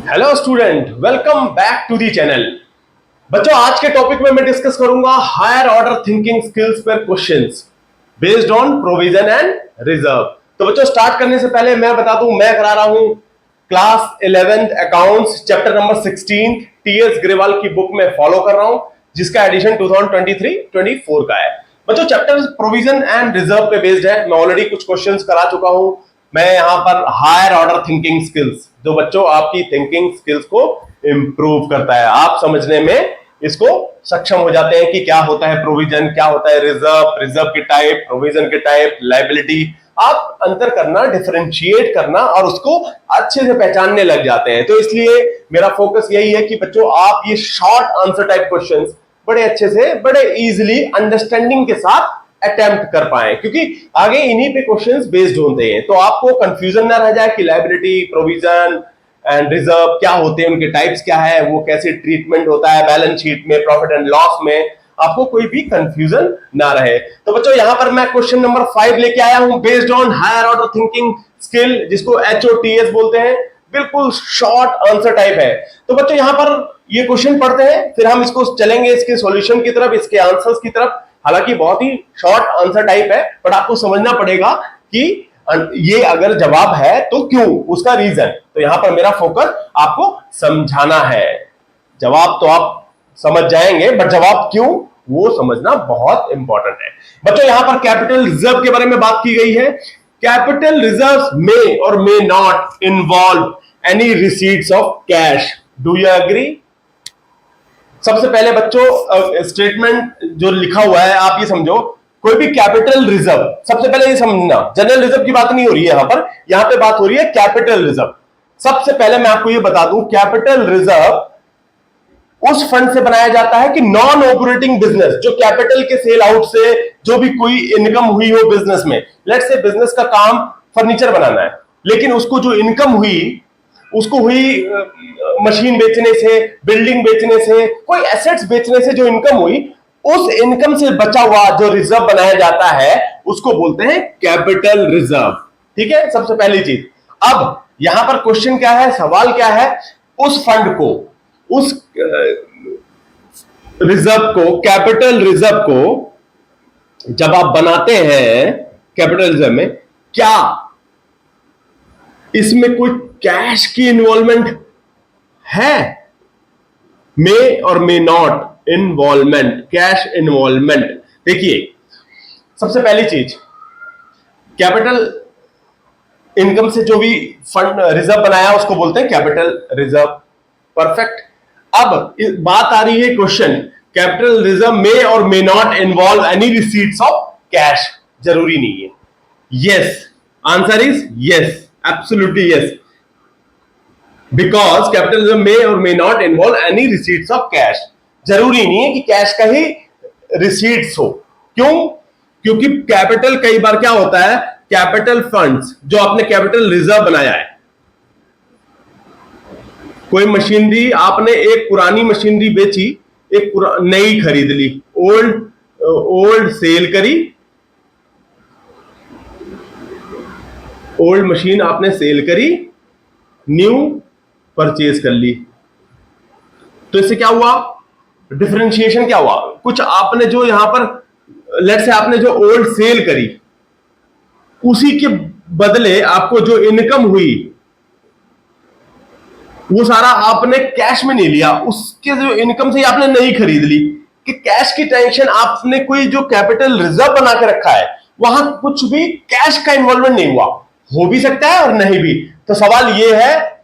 Hello student, welcome back to the channel. बच्चों, आज के टॉपिक में मैं डिस्कस करूंगा हायर ऑर्डर थिंकिंग स्किल्स पर questions based on provision and reserve. तो बच्चों, स्टार्ट करने से पहले मैं बता दूं, मैं करा रहा हूं class 11th accounts chapter number 16 TS Grewal की बुक में फॉलो कर रहा हूं, जिसका एडिशन 2023-24 का है। बच्चों, चैप्टर प्रोविजन एंड रिजर्व पे बेस्ड है। मैं ऑलरेडी कुछ क्वेश्चंस करा चुका हूं। मैं यहां पर हायर ऑर्डर थिंकिंग स्किल्स, जो बच्चों आपकी थिंकिंग स्किल्स को इंप्रूव करता है, आप समझने में इसको सक्षम हो जाते हैं कि क्या होता है प्रोविजन, क्या होता है रिजर्व, रिजर्व के टाइप, प्रोविजन के टाइप, लायबिलिटी, आप अंतर करना, डिफरेंशिएट करना और उसको अच्छे से पहचानने लग जाते हैं। तो इसलिए मेरा फोकस यही है कि बच्चों आप ये शॉर्ट आंसर टाइप क्वेश्चंस बड़े अच्छे से, बड़े इजीली, अंडरस्टैंडिंग के साथ अटेम्प्ट कर पाए, क्योंकि आगे इन्हीं पे क्वेश्चंस बेस्ड होते हैं। तो आपको कंफ्यूजन ना रह जाए कि लायबिलिटी, प्रोविजन एंड रिजर्व क्या होते हैं, उनके टाइप्स क्या है, वो कैसे ट्रीटमेंट होता है बैलेंस शीट में, प्रॉफिट एंड लॉस में, आपको कोई भी कंफ्यूजन ना रहे। तो बच्चों, यहां पर मैं क्वेश्चन नंबर 5 लेके आया हूं based on higher order thinking skill, जिसको HOTS बोलते हैं। बिल्कुल शॉर्ट आंसर टाइप है। तो बच्चों, यहां पर ये क्वेश्चन पढ़ते हैं, फिर हम इसको चलेंगे इसके सॉल्यूशन की तरफ, इसके आंसर्स की तरफ। हालांकि बहुत ही शॉर्ट आंसर टाइप है, बट आपको समझना पड़ेगा कि ये अगर जवाब है तो क्यों, उसका रीजन। तो यहां पर मेरा फोकस आपको समझाना है। जवाब तो आप समझ जाएंगे, बट जवाब क्यों, वो समझना बहुत इंपॉर्टेंट है। बच्चों, यहां पर कैपिटल रिजर्व के बारे में बात की गई है। कैपिटल रिजर्व मे और may not involve any receipts of cash. Do you agree? सबसे पहले बच्चों, स्टेटमेंट जो लिखा हुआ है आप ये समझो, कोई भी कैपिटल रिजर्व, सबसे पहले ये समझना, जनरल रिजर्व की बात नहीं हो रही है यहां पे बात हो रही है कैपिटल रिजर्व। सबसे पहले मैं आपको ये बता दूं, कैपिटल रिजर्व उस फंड से बनाया जाता है कि नॉन ऑपरेटिंग बिजनेस, जो कैपिटल के सेल आउट से जो भी कोई इनकम हुई हो बिजनेस में, लेट्स से बिजनेस का काम फर्नीचर बनाना है, लेकिन उसको जो इनकम हुई, उसको हुई मशीन बेचने से, बिल्डिंग बेचने से, कोई एसेट्स बेचने से जो इनकम हुई, उस इनकम से बचा हुआ जो रिजर्व बनाया जाता है उसको बोलते हैं कैपिटल रिजर्व। ठीक है, सबसे पहली चीज। अब यहां पर क्वेश्चन क्या है, सवाल क्या है, उस फंड को, उस रिजर्व को, कैपिटल रिजर्व को जब आप बनाते हैं कैपिटल रिजर्व में, क्या इसमें कोई कैश की इन्वॉल्वमेंट है? मे और may not involvement, cash involvement. देखिए, सबसे पहली चीज, कैपिटल इनकम से जो भी फंड रिजर्व बनाया उसको बोलते हैं कैपिटल रिजर्व। परफेक्ट। अब बात आ रही है क्वेश्चन, कैपिटल रिजर्व मे और may not involve any receipts of cash. जरूरी नहीं है। Yes, answer is yes, absolutely yes, because capital reserve may और may not involve any receipts of cash. जरूरी नहीं है कि कैश का ही रिसीट्स हो। क्यों? क्योंकि कैपिटल कई बार क्या होता है, कैपिटल फंड्स जो आपने कैपिटल रिजर्व बनाया है, कोई मशीनरी आपने, एक पुरानी मशीनरी बेची, एक नई खरीद ली, ओल्ड सेल करी, ओल्ड मशीन आपने सेल करी, न्यू परचेज कर ली। तो इससे क्या हुआ, डिफरेंशिएशन क्या हुआ, कुछ आपने जो यहां पर, लेट्स से आपने जो ओल्ड सेल करी, उसी के बदले आपको जो इनकम हुई वो सारा आपने कैश में नहीं लिया, उसके जो इनकम से आपने नहीं खरीद ली। कि कैश की टेंशन, आपने कोई जो कैपिटल रिजर्व बना के रखा है वहां कुछ भी कैश का इन्वॉल्वमेंट नहीं हुआ। हो भी सकता है और नहीं भी। तो सवाल ये है,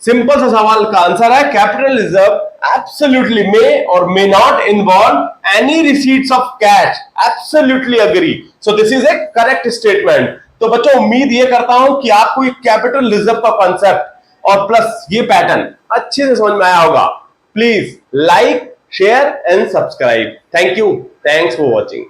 सिंपल सा सवाल का आंसर है कैपिटल रिजर्व एब्सोल्युटली मे और may not involve any receipts of cash. Absolutely agree. So this is A correct statement. तो बच्चों, उम्मीद ये करता हूं कि आपको ये कैपिटल रिजर्व का कॉन्सेप्ट और प्लस ये पैटर्न अच्छे से समझ में आया होगा। Please like, share and subscribe. Thank you, thanks for watching.